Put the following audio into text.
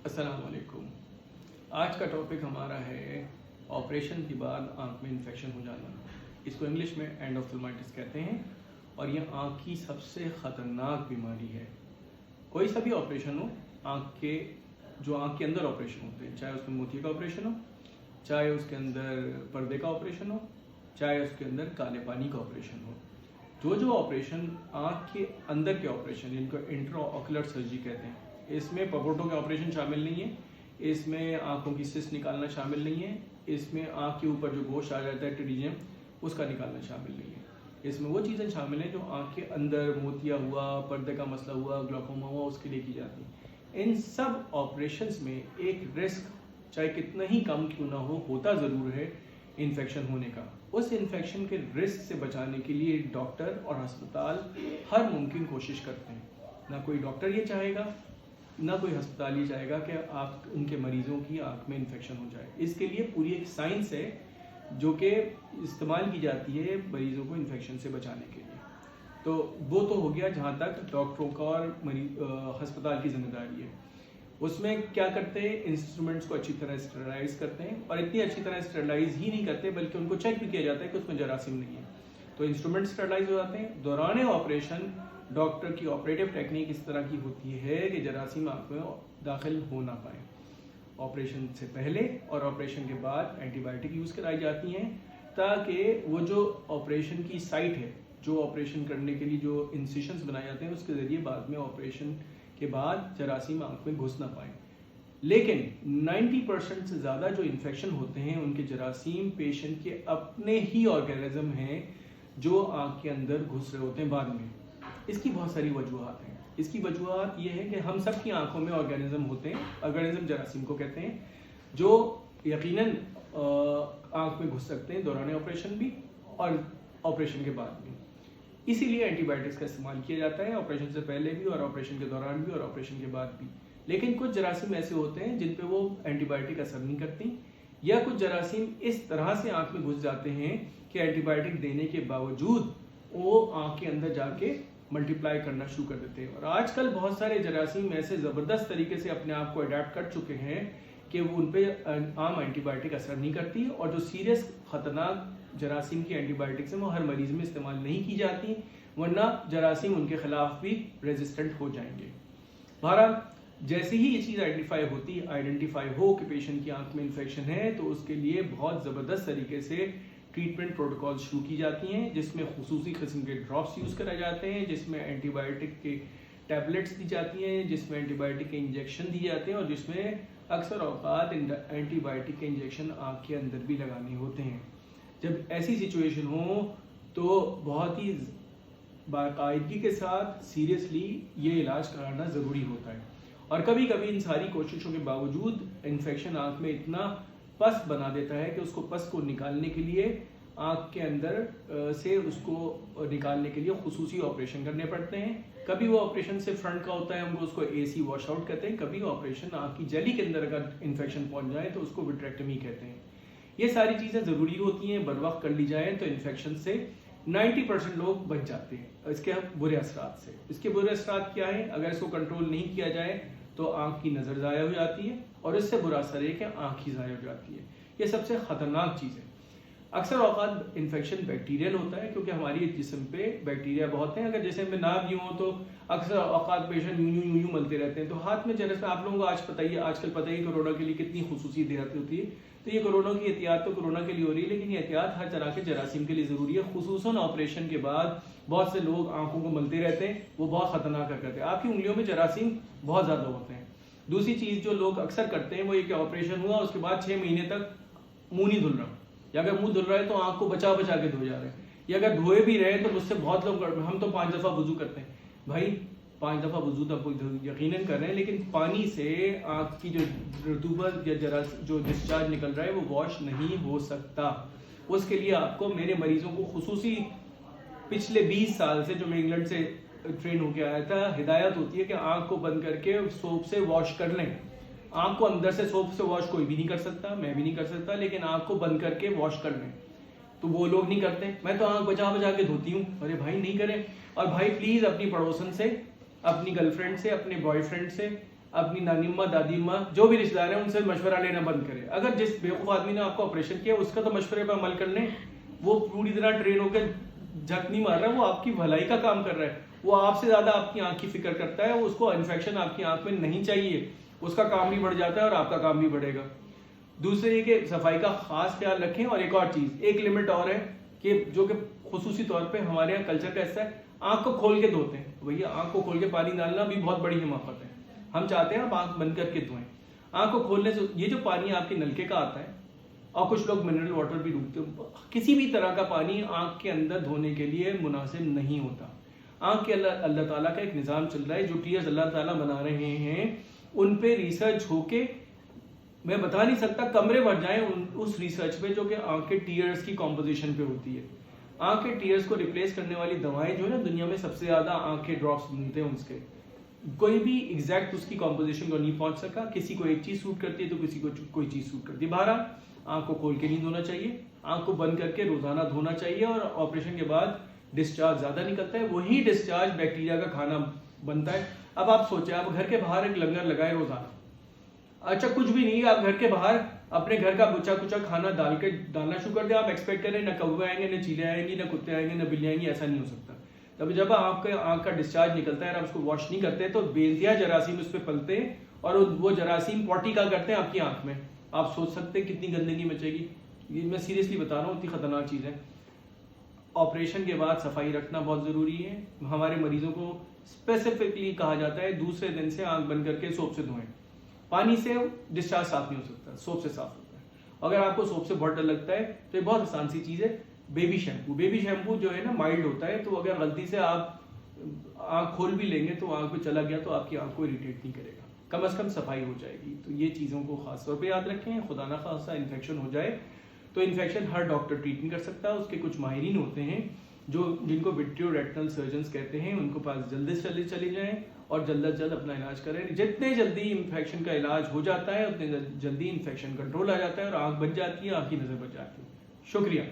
अस्सलाम वालेकुम। आज का टॉपिक हमारा है ऑपरेशन के बाद आंख में इन्फेक्शन हो जाना। इसको इंग्लिश में एंडोफिल्माइटिस कहते हैं और यह आंख की सबसे ख़तरनाक बीमारी है। कोई सा भी ऑपरेशन हो, आंख के अंदर ऑपरेशन होते हैं, चाहे उसमें मोतिया का ऑपरेशन हो, चाहे उसके अंदर पर्दे का ऑपरेशन हो, चाहे उसके अंदर काले पानी का ऑपरेशन हो। जो ऑपरेशन आंख के अंदर के ऑपरेशन, इनको इंट्राऑक्यूलर सर्जरी कहते हैं, इसमें पपोटो के ऑपरेशन शामिल नहीं है, इसमें आंखों की सिस्ट निकालना शामिल नहीं है, इसमें आंख के ऊपर जो गोश्त आ जाता है टेरिजियम उसका निकालना शामिल नहीं है। इसमें वो चीज़ें शामिल हैं जो आंख के अंदर मोतिया हुआ, पर्दे का मसला हुआ, ग्लाकोमा हुआ, उसके लिए की जाती है। इन सब ऑपरेशंस में एक रिस्क चाहे कितना ही कम क्यों ना हो, होता ज़रूर है इन्फेक्शन होने का। उस इन्फेक्शन के रिस्क से बचाने के लिए डॉक्टर और अस्पताल हर मुमकिन कोशिश करते हैं। ना कोई डॉक्टर ये चाहेगा, ना कोई अस्पताल ये चाहेगा कि आप उनके मरीजों की आंख में इन्फेक्शन हो जाए। इसके लिए पूरी एक साइंस है जो कि इस्तेमाल की जाती है मरीजों को इन्फेक्शन से बचाने के लिए। तो वो तो हो गया जहाँ तक डॉक्टरों का और अस्पताल की जिम्मेदारी है। उसमें क्या करते हैं, इंस्ट्रूमेंट्स को अच्छी तरह स्टेरलाइज करते हैं, और इतनी अच्छी तरह स्टेरलाइज ही नहीं करते बल्कि उनको चेक भी किया जाता है कि उसमें जरासीम नहीं है। तो इंस्ट्रूमेंट स्टेरलाइज हो जाते हैं। दौरान ऑपरेशन डॉक्टर की ऑपरेटिव टेक्निक इस तरह की होती है कि जरासीम आंख में दाखिल हो ना पाए। ऑपरेशन से पहले और ऑपरेशन के बाद एंटीबायोटिक यूज़ कराई जाती हैं ताकि वो जो ऑपरेशन की साइट है, जो ऑपरेशन करने के लिए जो इंसिशंस बनाए जाते हैं, उसके ज़रिए बाद में ऑपरेशन के बाद जरासीम आंख में घुस ना पाए। लेकिन 90% से ज़्यादा जो इन्फेक्शन होते हैं उनके जरासीम पेशेंट के अपने ही ऑर्गेनिज्म हैं जो आंख के अंदर घुस रहे होते हैं बाद में। इसकी बहुत सारी वजूहात हैं। इसकी वजूहात ये है कि हम सब की आंखों में ऑर्गेनिज्म होते हैं, ऑर्गेनिज्म जरासीम को कहते हैं, जो यकीनन आंख में घुस सकते हैं दौरान ऑपरेशन भी और ऑपरेशन के बाद भी। इसीलिए एंटीबायोटिक्स का इस्तेमाल किया जाता है, ऑपरेशन से पहले भी और ऑपरेशन के दौरान भी और ऑपरेशन के बाद भी। लेकिन कुछ जरासीम ऐसे होते हैं जिन पे वो एंटीबायोटिक असर नहीं करती, या कुछ जरासीम इस तरह से आंख में घुस जाते हैं कि एंटीबायोटिक देने के बावजूद वो आंख के अंदर जाके मल्टीप्लाई करना शुरू कर देते हैं। और आजकल बहुत सारे जरासीम ऐसे ज़बरदस्त तरीके से अपने आप को अडेप्ट कर चुके हैं कि वो उन पर आम एंटीबायोटिक असर नहीं करती, और जो सीरियस ख़तरनाक जरासीम की एंटीबायोटिक्स हैं वो हर मरीज़ में इस्तेमाल नहीं की जाती, वरना जरासीम उनके ख़िलाफ़ भी रेजिस्टेंट हो जाएंगे। बहरहाल जैसे ही ये चीज़ आइडेंटिफाई हो कि पेशेंट की आंख में इन्फेक्शन है, तो उसके लिए बहुत ज़बरदस्त तरीके से ट्रीटमेंट प्रोटोकॉल शुरू की जाती हैं, जिसमें खुसूसी किस्म के ड्रॉप्स यूज़ कराए जाते हैं, जिसमें एंटीबायोटिक के टैबलेट्स दी जाती हैं, जिसमें एंटीबायोटिक के इंजेक्शन दिए जाते हैं, और जिसमें अक्सर औकात एंटीबायोटिक के इंजेक्शन आँख के अंदर भी लगाने होते हैं। जब ऐसी सिचुएशन हो तो बहुत ही बाकायदगी के साथ सीरियसली ये इलाज कराना ज़रूरी होता है। और कभी कभी इन सारी कोशिशों के बावजूद इन्फेक्शन आँख में इतना पस बना देता है कि उसको पस को निकालने के लिए आँख के अंदर से उसको निकालने के लिए खुसूसी ऑपरेशन करने पड़ते हैं। कभी वो ऑपरेशन से फ्रंट का होता है, हम उसको AC वॉश आउट कहते हैं। कभी ऑपरेशन आँख की जेली के अंदर अगर इन्फेक्शन पहुंच जाए तो उसको विट्रेक्टमी कहते हैं। ये सारी चीज़ें ज़रूरी होती हैं, बर वक्त कर ली जाए तो इन्फेक्शन से 90% लोग बच जाते हैं इसके बुरे असरात से। इसके बुरे असरात क्या है, अगर इसको कंट्रोल नहीं किया जाए तो आँख की नज़र ज़ाया हो जाती है, और इससे बुरा असर है कि आँख ही ज़ाया हो जाती है। ये सबसे ख़तरनाक चीज़ है। अक्सर औक़ात इन्फेक्शन बैक्टीरियल होता है, क्योंकि हमारी जिस्म पे बैक्टीरिया बहुत हैं। अगर जैसे में ना भी हो तो अक्सर औक़ात पेशेंट यूं मलते रहते हैं, तो हाथ में जरा सा, आप लोगों को आजकल पता ही कोरोना के लिए कितनी खुसूसी एहतियात होती है। तो ये कोरोना की एहतियात तो कोरोना के लिए हो रही है, लेकिन ये एहतियात हर तरह के जरासीम के लिए ज़रूरी है। खुसूसन ऑपरेशन के बाद बहुत से लोग आँखों को मलते रहते हैं, वो बहुत ख़तरनाक करते हैं। आपकी उंगलियों में जरासीम बहुत ज़्यादा होते हैं। दूसरी चीज़ जो लोग अक्सर करते हैं वो ये कि ऑपरेशन हुआ उसके बाद 6 महीने तक मुंह नहीं धुल रहा, या अगर मुंह धुल रहा है तो आंख को बचा बचा के धो जा रहे हैं, या अगर धोए भी रहे तो मुझसे बहुत लोग, हम तो 5 दफ़ा वुजू करते हैं। भाई 5 दफ़ा वुजू तो यकीनन कर रहे हैं, लेकिन पानी से आंख की जो रतूबत या जरा जो डिस्चार्ज निकल रहा है वो वॉश नहीं हो सकता। उसके लिए आपको, मेरे मरीजों को खुसूसी पिछले 20 साल से जो मैं इंग्लैंड से ट्रेन होके आया था, हिदायत होती है कि आंख को बंद करके सोप से वॉश कर लें। आंख को अंदर से सोप से वॉश कोई भी नहीं कर सकता, मैं भी नहीं कर सकता, लेकिन आंख को बंद करके वॉश कर लें तो वो लोग नहीं करते। मैं तो आंख बचा बचा के धोती हूँ। अरे भाई नहीं करें। और भाई प्लीज अपनी पड़ोसन से, अपनी गर्लफ्रेंड से, अपने बॉयफ्रेंड से अपनी नानी अम्मा, दादी अम्मा, जो भी रिश्तेदार हैं उनसे मशवरा लेना बंद करें। अगर जिस बेवकूफ़ आदमी ने आपको ऑपरेशन किया उसका तो मशवरे पर अमल कर लें, वो पूरी तरह ट्रेन होकर झक नहीं मार रहा है, वो आपकी भलाई का काम कर रहा है, वो आपसे ज़्यादा आपकी आँख की फिक्र करता है, उसको इन्फेक्शन आपकी आँख में नहीं चाहिए, उसका काम भी बढ़ जाता है और आपका काम भी बढ़ेगा। दूसरे ये कि सफाई का खास ख्याल रखें। और एक और चीज़, एक लिमिट और है कि जो कि खुसूसी तौर पे हमारे यहाँ कल्चर का हिस्सा है, आँख को खोल के धोते हैं। भैया आँख को खोल के पानी डालना भी बहुत बड़ी हिमाकत है, हम चाहते हैं आप आँख बंद करके धोएं। आँख को खोलने से ये जो पानी आपके नलके का आता है, और कुछ लोग मिनरल वाटर भी डूबते हैं, किसी भी तरह का पानी आँख के अंदर धोने के लिए मुनासिब नहीं होता। आँख के अल्लाह ताला का एक निज़ाम चल रहा है, जो टीयर्स अल्लाह ताला बना रहे हैं उन पे रिसर्च होके, मैं बता नहीं सकता, कमरे भर जाएं उस रिसर्च पे जो कि आँख के टीयर्स की कॉम्पोजिशन पे होती है। आँख के टीयर्स को रिप्लेस करने वाली दवाएं जो है ना, दुनिया में सबसे ज़्यादा आँख के ड्रॉप्स बनते हैं उसके, कोई भी एग्जैक्ट उसकी कॉम्पोजिशन को नहीं पहुंच सका। किसी को एक चीज़ सूट करती है तो किसी को कोई चीज़ सूट करती है। बहरहाल आँख को खोल के नहीं धोना चाहिए, आँख को बंद करके रोजाना धोना चाहिए। और ऑपरेशन के बाद डिस्चार्ज ज़्यादा निकलता है, वही डिस्चार्ज बैक्टीरिया का खाना बनता है। अब आप सोचें, आप घर के बाहर एक लंगर लगाए रोजाना, अच्छा कुछ भी नहीं, आप घर के बाहर अपने घर का बुचा कुचा खाना डालना शुरू कर दे, आप एक्सपेक्ट करें ना कौवे आएंगे, ना चीले आएंगी, ना कुत्ते आएंगे, ना बिल्ली आएंगी, ऐसा नहीं हो सकता। तब जब आपके आँख का डिस्चार्ज निकलता है और आप उसको वॉश नहीं करते तो बेइंतहा जरासीम उस पर पलते हैं, और वो जरासीम पॉटी का करते हैं आपकी आँख में। आप सोच सकते हैं कितनी गंदगी मचेगी। ये मैं सीरियसली बता रहा हूँ, इतनी खतरनाक चीज़ है। ऑपरेशन के बाद सफाई रखना बहुत ज़रूरी है। हमारे मरीजों को स्पेसिफिकली कहा जाता है दूसरे दिन से आँख बंद करके सोप से धोएं। पानी से डिस्चार्ज साफ नहीं हो सकता, सोप से साफ होता है। अगर आपको सोप से बहुत डर लगता है तो ये बहुत आसान सी चीज़ है, बेबी शैम्पू जो है ना माइल्ड होता है, तो अगर गलती से आप आँख खोल भी लेंगे तो आँख में चला गया तो आपकी आँख को इरिटेट नहीं करेगा, कम से कम सफाई हो जाएगी। तो ये चीज़ों को खास तौर पे याद रखें। खुदा ना खासा इन्फेक्शन हो जाए तो इन्फेक्शन हर डॉक्टर ट्रीट नहीं कर सकता, उसके कुछ माहिरीन होते हैं जिनको विट्रियोरेटिनल सर्जन्स कहते हैं, उनको पास जल्दी से जल्दी चले जाएं और जल्द से जल्द अपना इलाज करें। जितने जल्दी इन्फेक्शन का इलाज हो जाता है उतने जल्दी इन्फेक्शन कंट्रोल आ जाता है और आँख बच जाती है, आँख की नज़र बच जाती है। शुक्रिया।